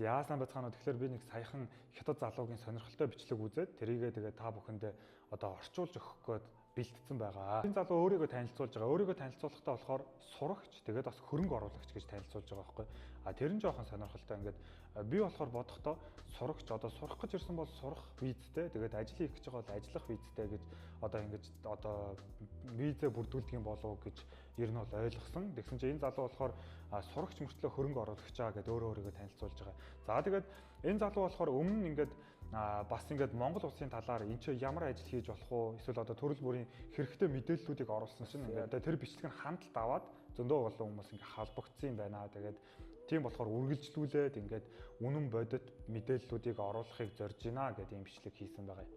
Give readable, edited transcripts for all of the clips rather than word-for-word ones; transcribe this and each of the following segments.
Яасан бацгаанууд тэгэхээр би нэг саяхан хятад залуугийн сонирхолтой бичлэг үзээд тэрийгээ тэгээ та бүхэндээ одоо орчуулж өгөх гээд бэлтгэсэн байгаа. Энэ залуу өөрийгөө танилцуулж байгаа. Өөрийгөө танилцуулахдаа болохоор сурагч, тэгээд бас хөрөнгө оруулагч гэж танилцуулж байгаа байхгүй. Тэр нь жоохон сонирхолтой. Ингээд би болохоор бодохдоо сурагч одоо сурах гэж ирсэн бол сурах визтэй, тэгээд ажил хийх гэж байгаа бол ажиллах визтэй гэж одоо визээ бүрдүүлдэг юм болов уу гэж ер нь бол ойлгосон. Тэгсэн чинь энэ залуу болохоор сурагч мөртлөө хөрөнгө оруулагч байгаа гэдээ өөрийгөө танилцуулж байгаа. За тэгээд энэ залуу болохоор өмнө ингээд бас ингээд Монгол улсын талаар энэ ч ямар ажил хийж болох уу? Эсвэл одоо төрөл бүрийн хэрэгтэй мэдээллүүдийг оруулсан чинь ингээд тэр бичлэг нь хандлт аваад зөндөө олон хүмүүс ингээд халбагдсан юм байна. Тэгээд тийм болохоор үргэлжлүүлээд ингээд үнэн бодит мэдээллүүдийг оруулахыг зорж байна гэдэг юм бичлэг хийсэн байгаа юм.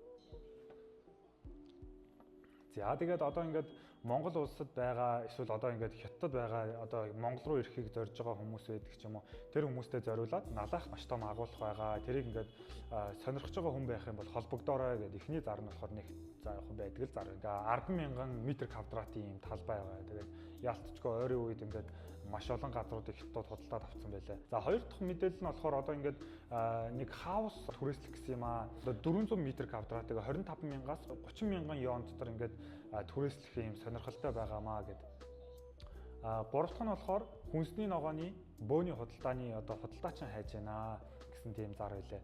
За тэгээд одоо ингээд Монгол улсад байгаа эсвэл одоо ингээд хятад байгаа одоо Монгол руу ирэхийг зорж байгаа хүмүүс байдаг ч юм уу. Тэр хүмүүстэй зориулаад налах маш том агуулга байгаа. Тэрийг ингээд сонирхож байгаа хүн байх юм бол холбогдоорой гэдэг. Эхний зар нь болохоор нэг за яг байдаг л зар. Ингээ 10,000 м квадратын юм талбай байгаа. Тэгээд яалтчгүй ойрын үед ингээд маш олон газруудыг хятад худалдаад авсан байлаа. За хоёр дахь мэдээлэл нь болохоор одоо ингээд нэг хаус түрээслэх гэсэн юм аа. Одоо 400 м квадратыг 25,000-аас 30,000 ён дотор ингээд түрээслэх юм сонирхолтой байгаамаа гэд. Гурав дахь нь болохоор хүнсний ногооны бөөний худалдааны одоо худалдаачин хайж байна гэсэн тийм зар байлаа.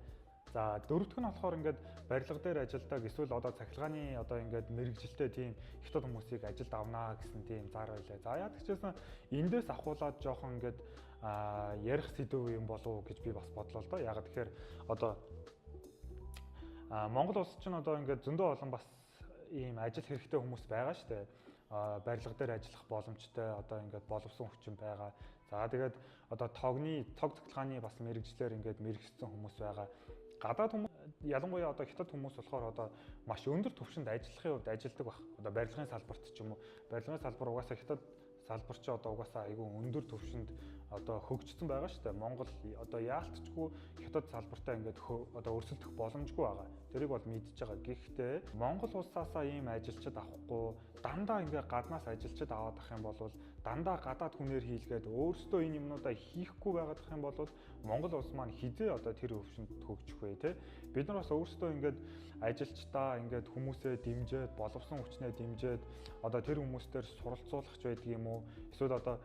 За дөрөв дэх нь болохоор ингээд барилга дээр ажилладаг эсвэл одоо цахилгааны одоо ингээд мэрэгжилтэй тийм хятад хүмүүсийг ажилд авнаа гэсэн тийм зар байлаа. За яа гэжсэн эндээс ахуулаад жоохон ингээд ярих сэдв юм болов уу гэж би бас бодлоо л доо. Яг тэгэхээр одоо Монгол улс чинь одоо ингээд зөндөө олон бас ийм ажил хэрэгтэй хүмүүс байгаа шүү дээ. Барилга дээр ажиллах боломжтой одоо ингээд боловсон хүчин байгаа. За тэгээд одоо тог цахилгааны бас мэрэгжлэр ингээд мэрэгчсэн хүмүүс байгаа. Гадаад хүмүүс ялангуяа одоо хятад хүмүүс болохоор одоо маш өндөр түвшинд ажиллахын хувьд ажилдаг баг. Одоо барилгын салбарт ч юм уу. Барилгын салбар угаасаа хятад салбар ч одоо угаасаа айгүй өндөр түвшинд одоо хөгжсөн байгаа шүү дээ. Монгол одоо яалтчгүй хятад салбартаа ингээд одоо өрсөлдөх боломжгүй байгаа. Тэрийг бол мэдж байгаа. Гэхдээ Монгол улсаасаа ийм ажилчид авахгүй дандаа ингээд гаднаас ажилчид аваад ах юм бол дандаа гадаад хүнээр хийлгээд өөрсдөө энэ юмнуудаа хийхгүй байгаад ах юм бол Монгол улс маань хизээ одоо тэр өвчнөд хөгжих вэ те. Бид нар бас өөрсдөө ингээд ажилчдаа ингээд хүмүүсээ дэмжиж боловсон хүчнээ дэмжиж одоо тэр хүмүүстээр суралцуулах ч байдаг юм уу. Эсвэл одоо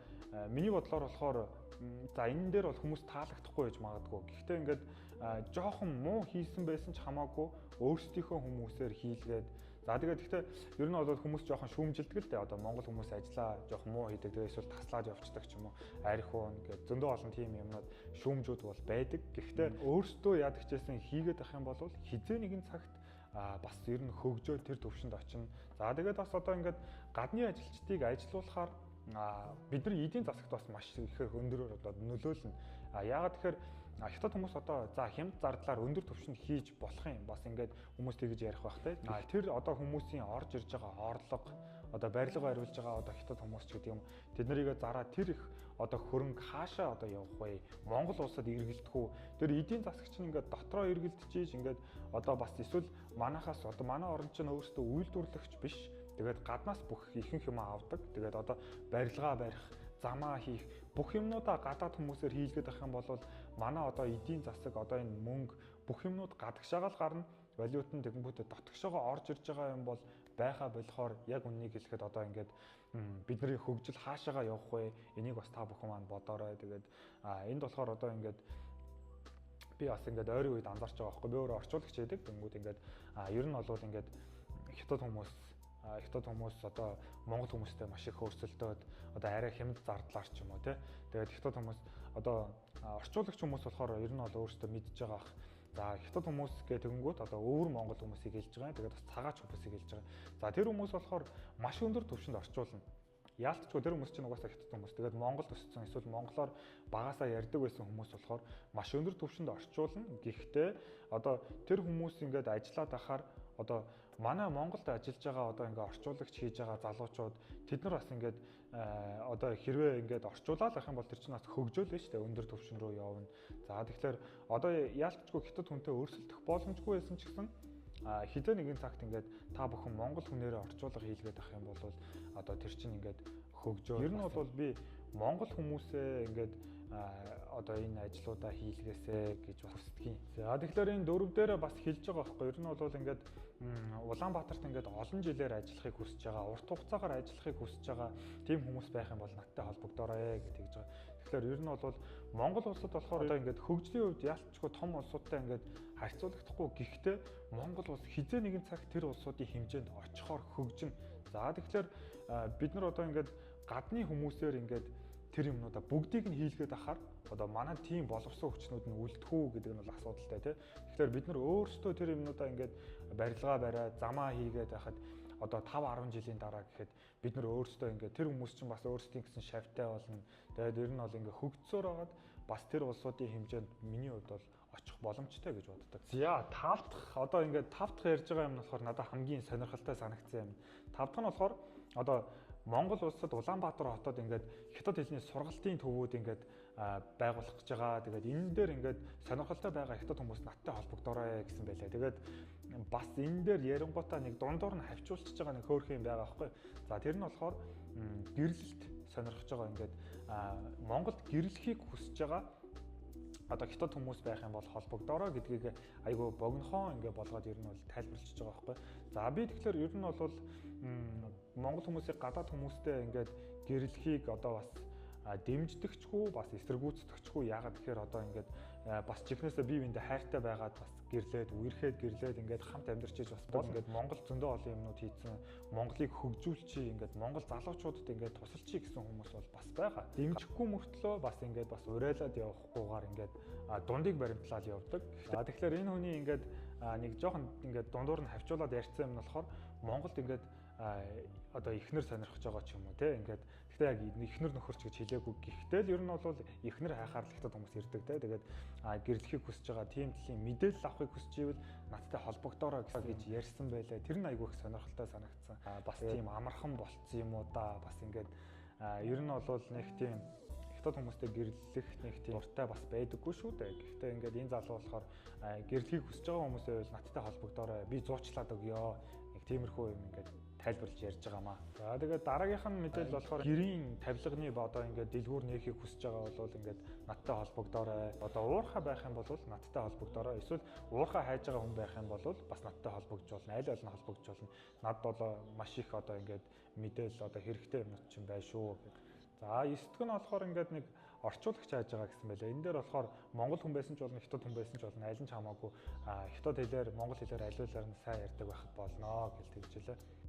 миний бодлоор болохоор за энэ дээр бол хүмүүс таалагдахгүй байж магадгүй. Гэхдээ ингээд жоохон муу хийсэн байсан ч хамаагүй өөрсдийнхөө хүмүүсээр хийлгээд за тэгээд гэхдээ ер нь бол хүмүүс жоохон шүүмжилдэг л дээ. Одоо монгол хүмүүс ажиллаа жоохон муу хийдэг. Тэгээд эсвэл таслаад явцдаг ч юм уу. Арх уун гэдэг зөндөө олон тийм юмнууд шүүмжүүд бол байдаг. Гэхдээ өөрсдөө яадаг чийсэн хийгээд ах юм бол хизээ нэгэн цагт бас ер нь хөгжөө тэр төвшөнд очино. За тэгээд бас одоо ингээд гадны ажилчдыг ажилуулахаар бид нар эдийн засагт бас маш их өндөрөөр одоо нөлөөлнө. Яагаад тэгэхээр хятад хүмүүс одоо за хямд зардлаар өндөр түвшинд хийж болох юм. Бас ингээд хүмүүс тэгж ярих байх те. Тэр одоо хүмүүсийн орж ирж байгаа орлого одоо барилга бариулж байгаа одоо хятад хүмүүс ч гэдэг юм. Тэд нарыг зараа тэр их одоо хөрөнгө хаашаа одоо явах вэ? Монгол улсад эргэлдэх үү? Тэр эдийн засагч нь ингээд дотроо эргэлдэж ингээд одоо бас эсвэл манахаас одоо манай орн чинь өөрөөсөө үйлдвэрлэгч биш. Тэгээд гаднаас бүх ихэнх юм авдаг. Тэгээд одоо барилга барих, замаа хийх бүх юмнуудаа гадаад хүмүүсээр хийлгээд авах юм бол манай одоо эдийн засаг одоо энэ мөнгө бүх юмнууд гадагшаагаал гарна. Валют нь тэгэнгүүтээ дотгошоогоо орж ирж байгаа юм бол байха болохоор яг үннийг хэлэхэд одоо ингээд бидний хөгжил хаашаагаа явах вэ? Энийг бас та бүхэн маань бодоорой. Тэгээд энд болохоор одоо ингээд би бас ингээд ойрын үед анзаарч байгаа байхгүй. Би өөрөө орчуулагч байдаг. Тэгэнгүүт ингээд ер нь бол ингээд хятад хүмүүс одоо монгол хүмүүстэй маш их өрсөлдөөд одоо арай хямд зардлаар ч юм уу тий. Тэгээд хятад хүмүүс одоо орчуулагч хүмүүс болохоор ер нь бол өөрсдөө мэдж байгаа ах. За хятад хүмүүс гэх тэгэнгүүт одоо өвөр монгол хүмүүсийг хэлж байгаа. Тэгээд бас цагаач хүмүүсийг хэлж байгаа. За тэр хүмүүс болохоор маш өндөр түвшинд орчуулна. Яалтчгүй тэр хүмүүс чинь угаасаа хятад хүмүүс. Тэгээд Монголд өссөн эсвэл монголоор багасаа ярьдаг байсан хүмүүс болохоор маш өндөр түвшинд орчуулна. Гэхдээ одоо тэр хүмүүс ингээд ажиллаад ахаар одоо манай Монголд ажиллаж байгаа одоо ингээд орчуулагч хийж байгаа залуучууд тэд нар бас ингээд одоо хэрвээ ингээд орчуулаад ах юм бол тэр чинь бас хөгжөөлнө шүү дээ. Өндөр түвшин рүү явна. За тэгэхээр одоо яалтчгүй хятад хүнтэй өрсөлдөх боломжгүй байсан ч гэсэн хизээ нэгэн цагт ингээд та бүхэн монгол хүнээрээ орчуулга хийлгээд авах юм бол одоо тэр чинь ингээд хөгжөө. Ер нь бол би монгол хүмүүсээ ингээд одоо энэ ажлуудаа хийлгээсэй гэж хүсдэг. За тэгэхээр энэ дөрөв дээр бас хэлж байгаа байхгүй. Ер нь бол ингээд Улаанбаатарт ингээд олон жилээр ажиллахыг хүсэж байгаа, урт хугацаагаар ажиллахыг хүсэж байгаа тийм хүмүүс байх юм бол надтай холбогдоорой гэж хэлж байгаа. Тэгэхээр ер нь бол Монгол улсад болохоор одоо ингээд хөгжлийн хувьд яалтчгүй том улсуудтай ингээд харьцуулагдахгүй. Гэхдээ Монгол улс хизээ нэгэн цаг тэр улсуудын хэмжээнд очихоор хөгжинэ. За тэгэхээр бид нар одоо ингээд гадны хүмүүсээр ингээд тэр юмнуудаа бүгдийг нь хийлгээд ахаар одоо манай тийм боловсон хүчнүүд нь үлдэх үү гэдэг нь бол асуудалтай тийм. Тэгэхээр бид нар өөрсдөө тэр юмнуудаа ингээд барилгаа бариад замаа хийгээд байхад одоо 5-10 жилийн дараа гэхэд бид нар өөрсдөө ингээд тэр хүмүүс чинь бас өөрсдийн гэсэн шавьтай болно. Тэгээд ер нь бол ингээд хөгжсөөр байгаад бас тэр улсуудын хэмжээнд миний хувьд бол очих боломжтой гэж боддог. За 5 дахь одоо ингээд 5 дахь ярьж байгаа юм нь болохоор надад хамгийн сонирхолтой санагдсан юм. 5 дахь нь болохоор одоо Монгол улсад Улаанбаатар хотод ингээд хятад хэлний сургалтын төвүүд ингээд байгуулах гэж байгаа. Тэгээд энэ дээр ингээд сонирхолтой байгаа хятад хүмүүс надтай холбогдоорой гэсэн байлаа. Тэгээд бас энэ дээр ярингуудаа нэг дундуур нь хавчуулчихж байгаа нэг хөөрхөн юм байгаа байхгүй. За тэр нь болохоор гэрлэлт сонирхож байгаа ингээд Монголд гэрлэхийг хүсэж байгаа одоо хятад хүмүүс байх юм бол холбогдоорой гэдгийг айгүй богинохон ингээ болгоод ер нь бол тайлбарлчихж байгаа байхгүй. За би тэгэхээр ер нь бол Монгол хүмүүсийг гадаад хүмүүстэй ингээд гэрлэхийг одоо бас дэмждэгчгүй бас эсэргүүцдэгчгүй яагаад тэгэхээр одоо ингээд бас чихнээсээ бие биендээ хайртай байгаад бас гэрлээд үерхэд гэрлээд ингээд хамт амьдарч иж бас бол ингээд Монгол зөндөө олон юмнууд хийцэн Монголыг хөгжүүлчихье ингээд Монгол залуучуудад ингээд тусалчихъя гэсэн хүмүүс бол бас байгаа. Дэмжихгүй мөртлөө бас ингээд бас урайлаад явахгүйгээр ингээд дундыг баримтлаад явдаг. Тэгэхээр энэ хүний ингээд нэг жоохон ингээд дундуур нь хавчуулаад ярьсан юм нь болохоор Монголд ингээд одоо ихнэр сонирхож байгаа ч юм уу те ингээд гэхдээ яг ихнэр нөхөрч гэж хэлээгүй гэхдээ л ер нь бол ихнэр хайхаар л хятад хүмүүс ирдэг те тэгээд гэрлэхийг хүсэж байгаа тийм төрлийн мэдээлэл авахыг хүсэж ивэл надтай холбогдоорой гэж ярьсан байлаа. Тэр нь айгүй их сонирхолтой санагдсан. Бас тийм амархан болцсон юм уу да бас ингээд ер нь бол нэг тийм хятад хүмүүстэй гэрлэх нэг тийм дуртай бас байдаггүй шүү дээ. Гэхдээ ингээд энэ залуу болохоор гэрлэхийг хүсэж байгаа хүмүүсээ бол надтай холбогдоорой. Би зуучлаад өгье. Нэг тиймэрхүү юм ингээд тайлбарлаж ярьж байгаамаа. За тэгээд дараагийнх нь мэдээлэл болохоор гэрийн тавилганы одоо ингээд дэлгүүр нээхийг хүсэж байгаа бол ингээд надтай холбогдоорой. Одоо уурхай байх юм бол надтай холбогдоорой. Эсвэл уурхай хайж байгаа хүн байх юм бол бас надтай холбогдож болно. Аль аль нь холбогдож болно. Над бол маш их одоо ингээд мэдээлэл одоо хэрэгтэй юмнууд ч юм байна шүү гэдэг. За 9 дэх нь болохоор ингээд нэг орчуулагч хайж байгаа гэсэн байлаа. Энэ дээр болохоор монгол хүн байсан ч болно, хятад хүн байсан ч болно, аль нь ч хамаагүй хятад хэлээр, монгол хэлээр аливаалаар нь сайн ярьдаг байхад болно гэж хэлжээ.